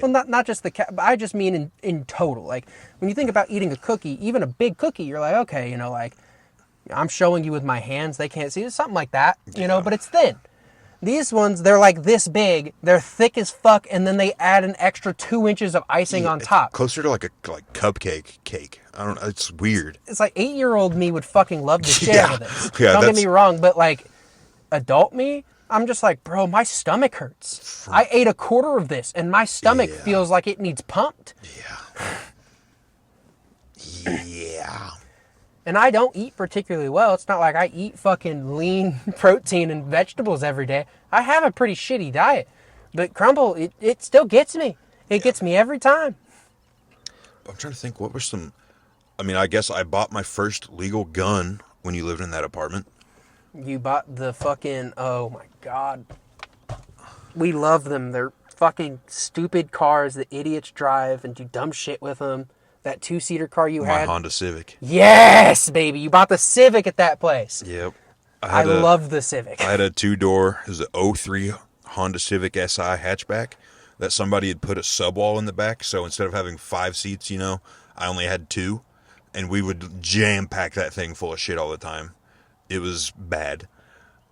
Well, not just but I just mean in total. Like, when you think about eating a cookie, even a big cookie, you're like, okay, I'm showing you with my hands, they can't see it, something like that, but it's thin. These ones, they're like this big, they're thick as fuck, and then they add an extra 2 inches of icing on top. Closer to like a cupcake cake. I don't know, it's weird. It's like 8-year-old me would fucking love the shit out of this. Yeah, don't get me wrong, but like adult me, I'm just like, bro, my stomach hurts. I ate a quarter of this, and my stomach feels like it needs pumped. Yeah. And I don't eat particularly well. It's not like I eat fucking lean protein and vegetables every day. I have a pretty shitty diet. But Crumble, it still gets me. It gets me every time. I'm trying to think, what were some... I mean, I guess I bought my first legal gun when you lived in that apartment. You bought the fucking... Oh, my God. We love them. They're fucking stupid cars that idiots drive and do dumb shit with them. That 2-seater car you had. My Honda Civic. Yes, baby. You bought the Civic at that place. Yep. I loved the Civic. I had a 2-door, it was an 03 Honda Civic SI hatchback that somebody had put a subwall in the back. So instead of having 5 seats, I only had 2. And we would jam-pack that thing full of shit all the time. It was bad.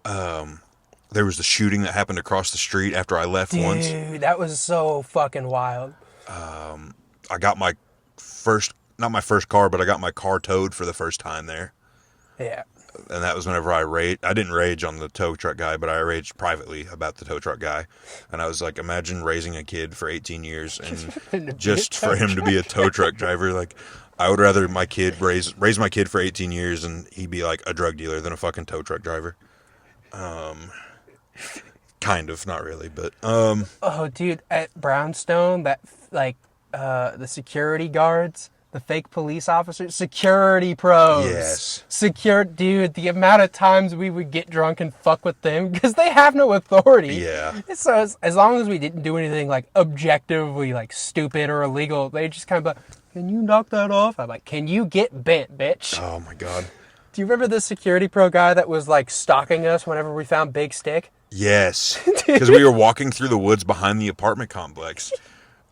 There was the shooting that happened across the street after I left once. Dude, that was so fucking wild. I got my not my first car, but I got my car towed for the first time there. Yeah. And that was whenever I didn't rage on the tow truck guy, but I raged privately about the tow truck guy. And I was like, imagine raising a kid for 18 years and just for him to be a tow truck driver. Like, I would rather my kid raise my kid for 18 years and he be like a drug dealer than a fucking tow truck driver. Kind of, not really, but Oh, dude, at Brownstone, that the security guards, the fake police officers, security pros. Yes. Dude, the amount of times we would get drunk and fuck with them because they have no authority. Yeah. So as long as we didn't do anything like objectively like stupid or illegal, they just kind of like, can you knock that off? I'm like, can you get bent, bitch? Oh my God. Do you remember the security pro guy that was like stalking us whenever we found Big Stick? Yes. Because we were walking through the woods behind the apartment complex.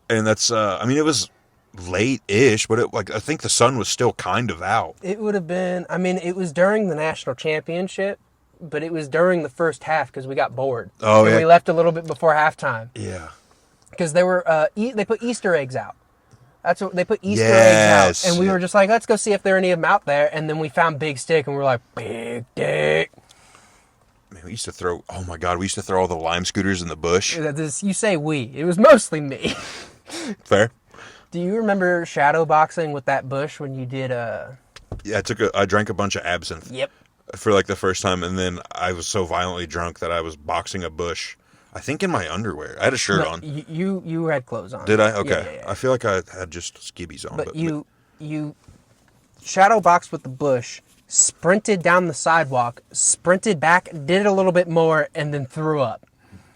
And that's, it was late-ish, but I think the sun was still kind of out. It would have been, it was during the national championship, but it was during the first half because we got bored. Oh, yeah. We left a little bit before halftime. Yeah. Because they were, they put Easter eggs out. That's what they put Easter eggs out. And we were just like, let's go see if there are any of them out there. And then we found Big Stick and we were like, Big Dick. Man, we used to throw all the lime scooters in the bush. You say we. It was mostly me. Fair. Do you remember shadow boxing with that bush when you did Yeah, I drank a bunch of absinthe. Yep. For like the first time, and then I was so violently drunk that I was boxing a bush. I think in my underwear. I had a shirt on. You had clothes on. Did I? Okay. Yeah. I feel like I had just skibbies on. But you shadow boxed with the bush, sprinted down the sidewalk, sprinted back, did it a little bit more, and then threw up.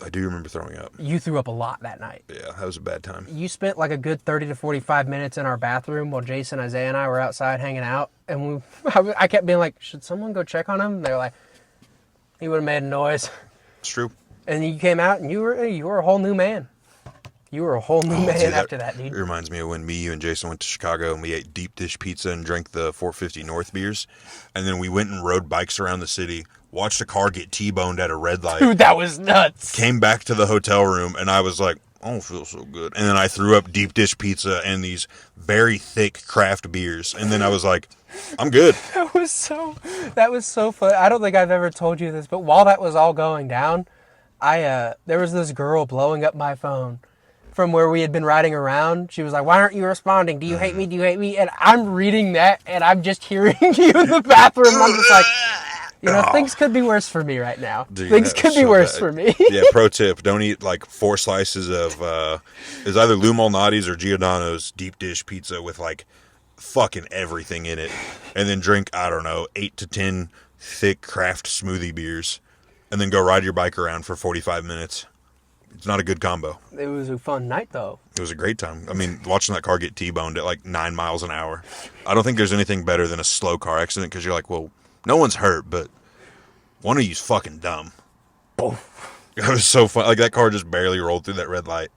I do remember throwing up. You threw up a lot that night. Yeah, that was a bad time. You spent like a good 30 to 45 minutes in our bathroom while Jason, Isaiah, and I were outside hanging out. And I kept being like, should someone go check on him? They were like, he would have made a noise. It's true. And you came out and you were a whole new man. You were a whole new man Dude, after that, dude. It reminds me of when me, you, and Jason went to Chicago and we ate deep dish pizza and drank the 450 North beers. And then we went and rode bikes around the city, watched a car get T-boned at a red light. Dude, that was nuts. Came back to the hotel room and I was like, I don't feel so good. And then I threw up deep dish pizza and these very thick craft beers. And then I was like, I'm good. That was so fun. I don't think I've ever told you this, but while that was all going down, there was this girl blowing up my phone from where we had been riding around. She was like, why aren't you responding? Do you hate me? Do you hate me? And I'm reading that and I'm just hearing you in the bathroom. I'm just like, things could be worse for me right now. Dude, things could be worse for me. Yeah, pro tip, don't eat like 4 slices of it's either Lou Malnati's or Giordano's deep dish pizza with like fucking everything in it. And then drink, I don't know, 8 to 10 thick craft smoothie beers. And then go ride your bike around for 45 minutes. It's not a good combo. It was a fun night, though. It was a great time. I mean, watching that car get T-boned at like 9 miles an hour. I don't think there's anything better than a slow car accident because you're like, well, no one's hurt, but one of you's fucking dumb. Oh. It was so fun. Like, that car just barely rolled through that red light.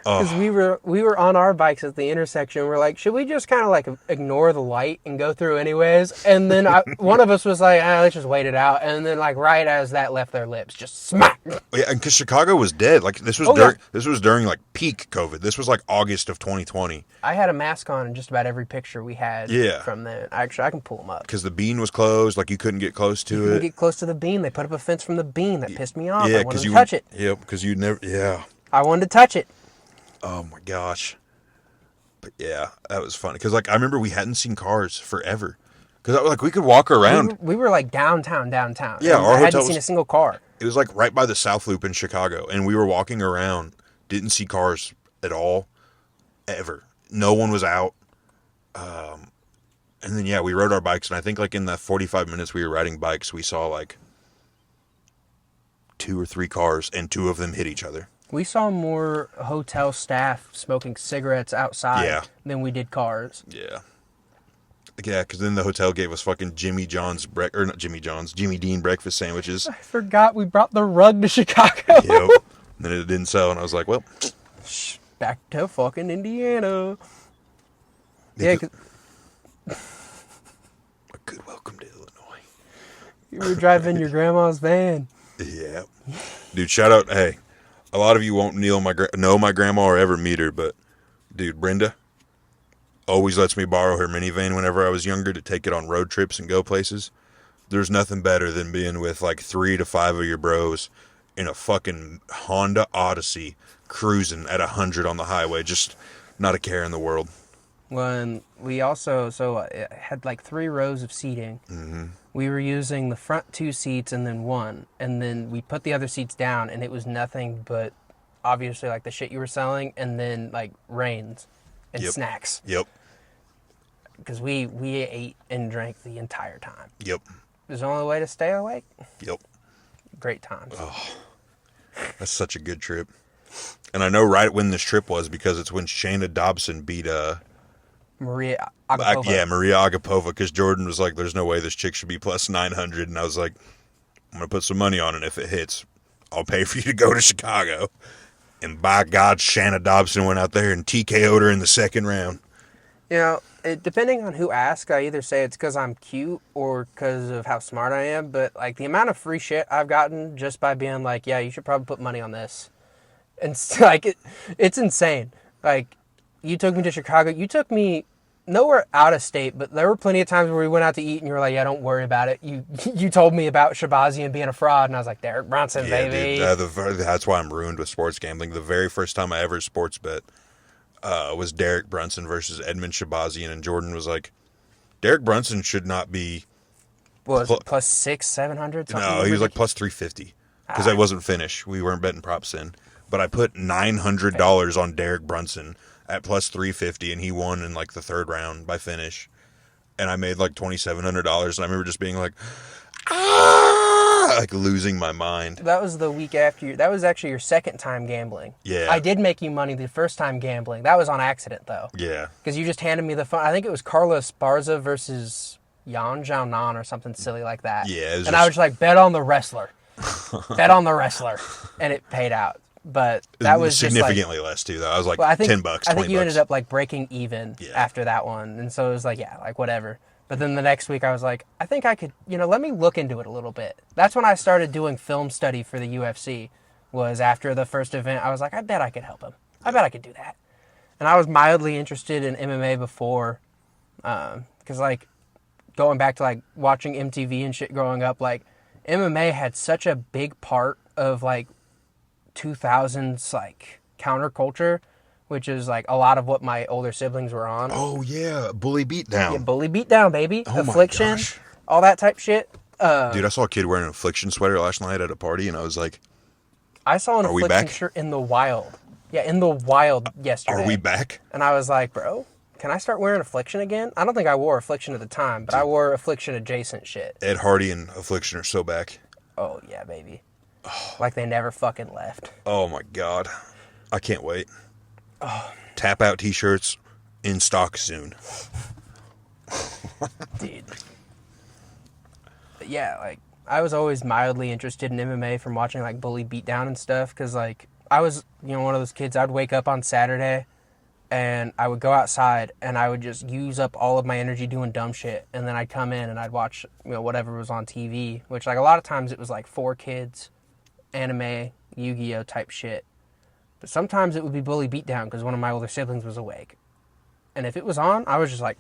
Because we were on our bikes at the intersection. We're like, should we just kind of like ignore the light and go through anyways? And then one of us was like, let's just wait it out. And then like right as that left their lips, just smack. Yeah, and because Chicago was dead. Like this was this was during like peak COVID. This was like August of 2020. I had a mask on in just about every picture we had. From then. Actually, I can pull them up. Because the bean was closed. Like you couldn't get close to it. Couldn't get close to the bean. They put up a fence from the bean. That pissed me off. Yeah, I wanted to touch it. Yeah, because you never. Yeah. I wanted to touch it. Oh my gosh. But yeah, that was funny. Because like I remember we hadn't seen cars forever. Because like we could walk around. We were like downtown. Yeah, I hadn't seen a single car. It was like right by the South Loop in Chicago. And we were walking around. Didn't see cars at all. Ever. No one was out. And then yeah, we rode our bikes. And I think like in the 45 minutes we were riding bikes, we saw like 2 or 3 cars. And 2 of them hit each other. We saw more hotel staff smoking cigarettes outside than we did cars. Yeah. Yeah, because then the hotel gave us fucking Jimmy Dean breakfast sandwiches. I forgot we brought the rug to Chicago. Yep. And then it didn't sell, and I was like, well. Back to fucking Indiana. Yeah, a good welcome to Illinois. You were driving your grandma's van. Yeah. Dude, shout out, hey. A lot of you won't know my grandma or ever meet her, but, dude, Brenda always lets me borrow her minivan whenever I was younger to take it on road trips and go places. There's nothing better than being with, like, 3 to 5 of your bros in a fucking Honda Odyssey cruising at 100 on the highway. Just not a care in the world. Well, and we also, it had, like, 3 rows of seating. Mm-hmm. We were using the front 2 seats and then 1. And then we put the other seats down, and it was nothing but, obviously, like, the shit you were selling, and then, like, rains and snacks. Yep. Because we ate and drank the entire time. Yep. It was the only way to stay awake. Yep. Great times. Oh, that's such a good trip. And I know right when this trip was because it's when Shayna Dobson beat Maria Agapova. Maria Agapova, because Jordan was like, there's no way this chick should be plus 900. And I was like, I'm going to put some money on it. If it hits, I'll pay for you to go to Chicago. And by God, Shanna Dobson went out there and TKO'd her in the second round. You know, depending on who asks, I either say it's because I'm cute or because of how smart I am. But, like, the amount of free shit I've gotten just by being like, yeah, you should probably put money on this. And, like, it's insane. Like, you took me to Chicago. You took me nowhere out of state, but there were plenty of times where we went out to eat and you were like, yeah, don't worry about it. You told me about Shabazian being a fraud, and I was like, Derek Brunson, baby. Dude, that's why I'm ruined with sports gambling. The very first time I ever sports bet was Derek Brunson versus Edmund Shabazian, and Jordan was like, Derek Brunson should not be... What was it, plus 600, 700? No, he was like plus 350 because I wasn't finished. We weren't betting props in. But I put $900 on Derek Brunson at plus 350, and he won in like the third round by finish. And I made like $2,700, and I remember just being like, like losing my mind. That was the week after you. That was actually your second time gambling. Yeah. I did make you money the first time gambling. That was on accident, though. Yeah. Because you just handed me the phone. I think it was Carlos Barza versus Yan Zhaonan or something silly like that. Yeah. I was just like, bet on the wrestler. Bet on the wrestler, and it paid out. But that was just like, significantly less too. Though I was like well, I think $10, I think $20. you ended up like breaking even Yeah. after that one, and so it was like, yeah, like whatever. But then the next week I was like, I think I could, let me look into it a little bit. That's when I started doing film study for the UFC. Was after the first event, I was like, I bet I could help him. I bet I could do that. And I was mildly interested in MMA before, because like going back to like watching MTV and shit growing up, like MMA had such a big part of like 2000s like counterculture, which is like a lot of what my older siblings were on. Oh yeah, Bully Beatdown. Yeah, Bully Beatdown, baby. Oh my Affliction, gosh. all that type shit. Dude, I saw a kid wearing an Affliction sweater last night at a party, and I was like, I saw an Are we Affliction back? shirt in the wild. Yeah, in the wild yesterday. "Are we back?" And I was like, bro, can I start wearing Affliction again? I don't think I wore Affliction at the time, but I wore Affliction adjacent shit. Ed Hardy and Affliction are so back. Oh, yeah, baby. Like they never fucking left. Oh my god, I can't wait. Tap out T-shirts in stock soon. Dude. But yeah, like, I was always mildly interested in MMA from watching, like, Bully Beatdown and stuff, because, like, I was, one of those kids, I'd wake up on Saturday, and I would go outside, and I would just use up all of my energy doing dumb shit, and then I'd come in, and I'd watch, whatever was on TV, which, like, a lot of times it was, like, 4Kids, anime, Yu-Gi-Oh! Type shit. But sometimes it would be Bully Beatdown, because one of my older siblings was awake. And if it was on, I was just like,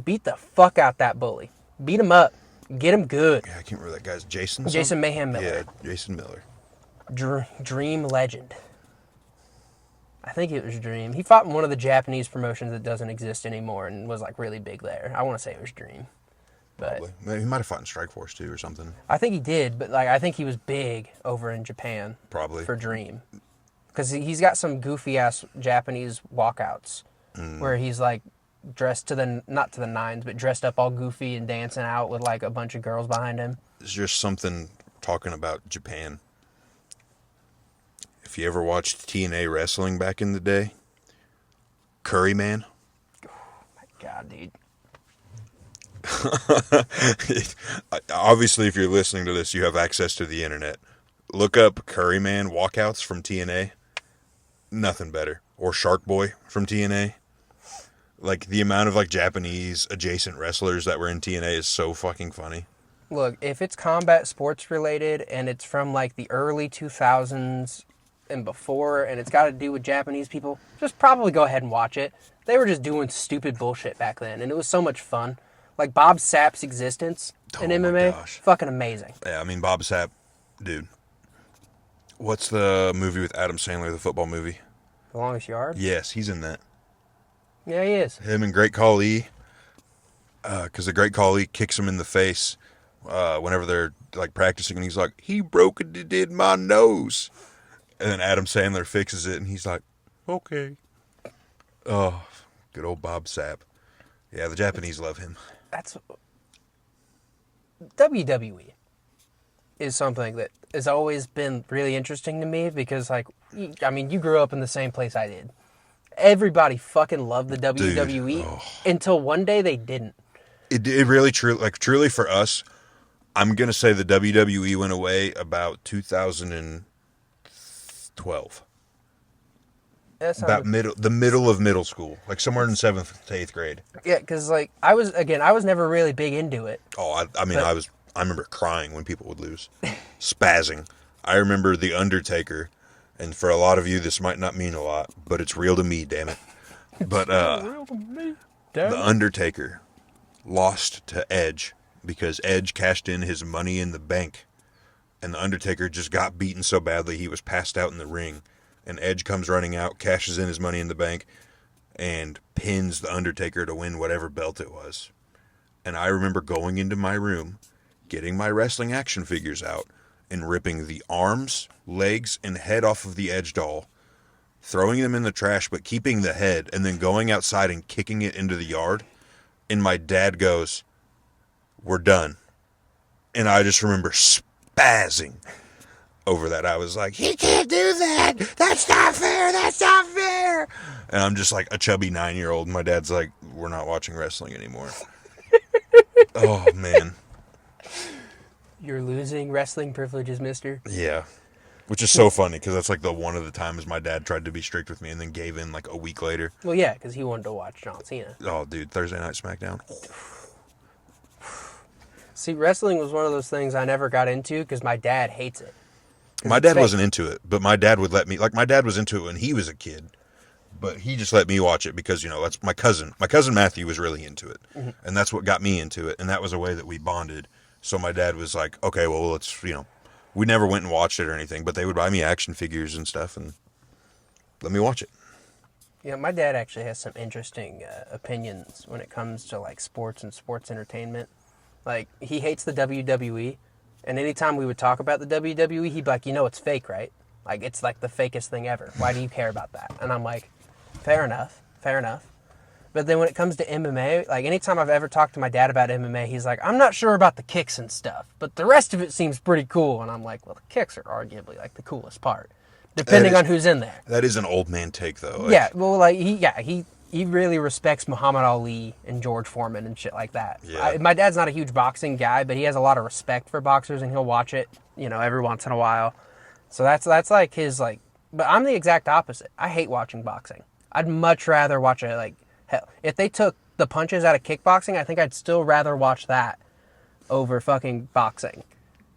beat the fuck out that bully. Beat him up. Get him good. Yeah, I can't remember that guy's Jason. Jason Mayhem Miller. Yeah, Jason Miller. Dream legend. I think it was Dream. He fought in one of the Japanese promotions that doesn't exist anymore and was like really big there. I want to say it was Dream. But Probably. Maybe he might have fought in Strike Force too or something. I think he did, but like I think he was big over in Japan. Probably. For Dream. Because he's got some goofy ass Japanese walkouts where he's like dressed not to the nines, but dressed up all goofy and dancing out with like a bunch of girls behind him. It's just something talking about Japan. If you ever watched TNA wrestling back in the day, Curry Man. Oh my god, dude. Obviously, if you're listening to this, you have access to the internet. Look up Curry Man walkouts from TNA. Nothing better. Or Shark Boy from TNA. Like, the amount of, like, Japanese adjacent wrestlers that were in TNA is so fucking funny. Look, if it's combat sports related and it's from like the early 2000s and before and it's got to do with Japanese people, just probably go ahead and watch it. They were just doing stupid bullshit back then and it was so much fun. Like Bob Sapp's existence in Oh my MMA, gosh. fucking amazing. Yeah, I mean, Bob Sapp, dude. What's the movie with Adam Sandler, the football movie? The Longest Yard? Yes, he's in that. Yeah, he is. Him and Great Khali, because the Great Khali kicks him in the face whenever they're like practicing, and he's like, "He broke it, did my nose," and then Adam Sandler fixes it, and he's like, "Okay." Oh, good old Bob Sapp. Yeah, the Japanese love him. That's WWE is something that has always been really interesting to me because, like, you grew up in the same place I did. Everybody fucking loved the WWE until one day they didn't. It really truly for us. I'm gonna say the WWE went away about 2012. About the middle of middle school, like somewhere in 7th to 8th grade. Yeah, because like I was never really big into it. Oh, I remember crying when people would lose, spazzing. I remember The Undertaker, and for a lot of you, this might not mean a lot, but it's real to me, damn it. But real to me, damn The Undertaker lost to Edge because Edge cashed in his Money in the Bank, and The Undertaker just got beaten so badly he was passed out in the ring. And Edge comes running out, cashes in his Money in the Bank, and pins The Undertaker to win whatever belt it was. And I remember going into my room, getting my wrestling action figures out, and ripping the arms, legs, and head off of the Edge doll, throwing them in the trash, but keeping the head, and then going outside and kicking it into the yard. And my dad goes, "We're done." And I just remember spazzing over that. I was like, "You can't do that! That's not fair! That's not fair!" And I'm just like a chubby 9-year-old, and my dad's like, "We're not watching wrestling anymore." Oh, man. You're losing losing wrestling privileges, mister. Yeah. Which is so funny, because that's like the one of the times my dad tried to be strict with me and then gave in like a week later. Well, yeah, because he wanted to watch John Cena. Oh, dude, Thursday Night SmackDown. See, wrestling was one of those things I never got into because my dad hates it. My dad wasn't into it, but my dad would let me, like my dad was into it when he was a kid, but he just let me watch it because, you know, that's my cousin. My cousin Matthew was really into it, and that's what got me into it, and that was a way that we bonded. So my dad was like, okay, well, let's, you know, we never went and watched it or anything, but they would buy me action figures and stuff and let me watch it. Yeah, my dad actually has some interesting opinions when it comes to like sports and sports entertainment. Like, he hates the WWE, and anytime we would talk about the WWE, he'd be like, you know it's fake, right? Like, it's like the fakest thing ever. Why do you care about that? And I'm like, fair enough, fair enough. But then when it comes to MMA, like, anytime I've ever talked to my dad about MMA, he's like, I'm not sure about the kicks and stuff, but the rest of it seems pretty cool. And I'm like, well, the kicks are arguably, like, the coolest part, depending on who's in there. That is an old man take, though. Like, yeah, well, like, he really respects Muhammad Ali and George Foreman and shit like that. Yeah. My dad's not a huge boxing guy, but he has a lot of respect for boxers, and he'll watch it, you know, every once in a while. So that's like his, like... But I'm the exact opposite. I hate watching boxing. I'd much rather watch it, like... Hell, if they took the punches out of kickboxing, I think I'd still rather watch that over fucking boxing.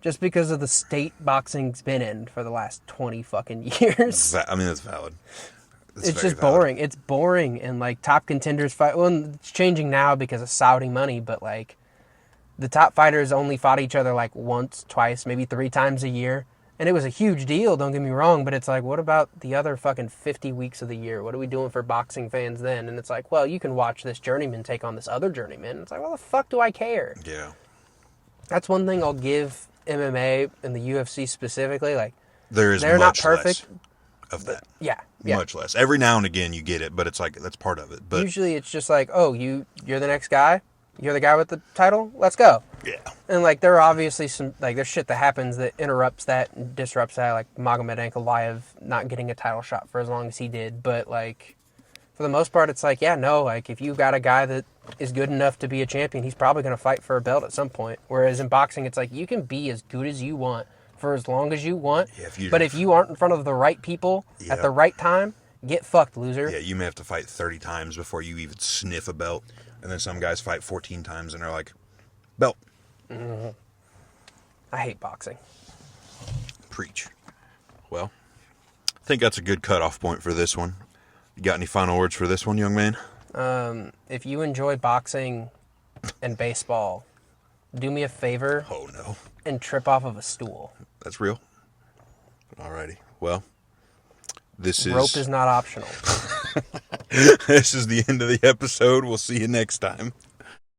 Just because of the state boxing's been in for the last 20 fucking years. I mean, that's valid. It's just boring. It's boring, and like top contenders fight. Well, it's changing now because of Saudi money, but like the top fighters only fought each other like once, twice, maybe 3 times a year, and it was a huge deal. Don't get me wrong, but it's like, what about the other fucking 50 weeks of the year? What are we doing for boxing fans then? And it's like, well, you can watch this journeyman take on this other journeyman. It's like, well, the fuck do I care? Yeah. That's one thing I'll give MMA and the UFC specifically. Like, they're not perfect. Of that. Yeah. Much less. Every now and again you get it, but it's like, that's part of it. But usually it's just like, oh, you're the next guy? You're the guy with the title? Let's go. yeah. And like, there are obviously some, like, there's shit that happens that interrupts that and disrupts that, like Magomed Ankalaev not getting a title shot for as long as he did. But like, for the most part, it's like, yeah, no, like, if you got a guy that is good enough to be a champion, he's probably going to fight for a belt at some point. Whereas in boxing, it's like, you can be as good as you want for as long as you want, but if you aren't in front of the right people at the right time, get fucked, loser. Yeah, you may have to fight 30 times before you even sniff a belt, and then some guys fight 14 times and they're like, belt. Mm-hmm. I hate boxing. Preach. Well, I think that's a good cutoff point for this one. You got any final words for this one, young man? If you enjoy boxing and baseball, do me a favor. Oh, no. And trip off of a stool. That's real. Alrighty. Well, rope is not optional. This is the end of the episode. We'll see you next time.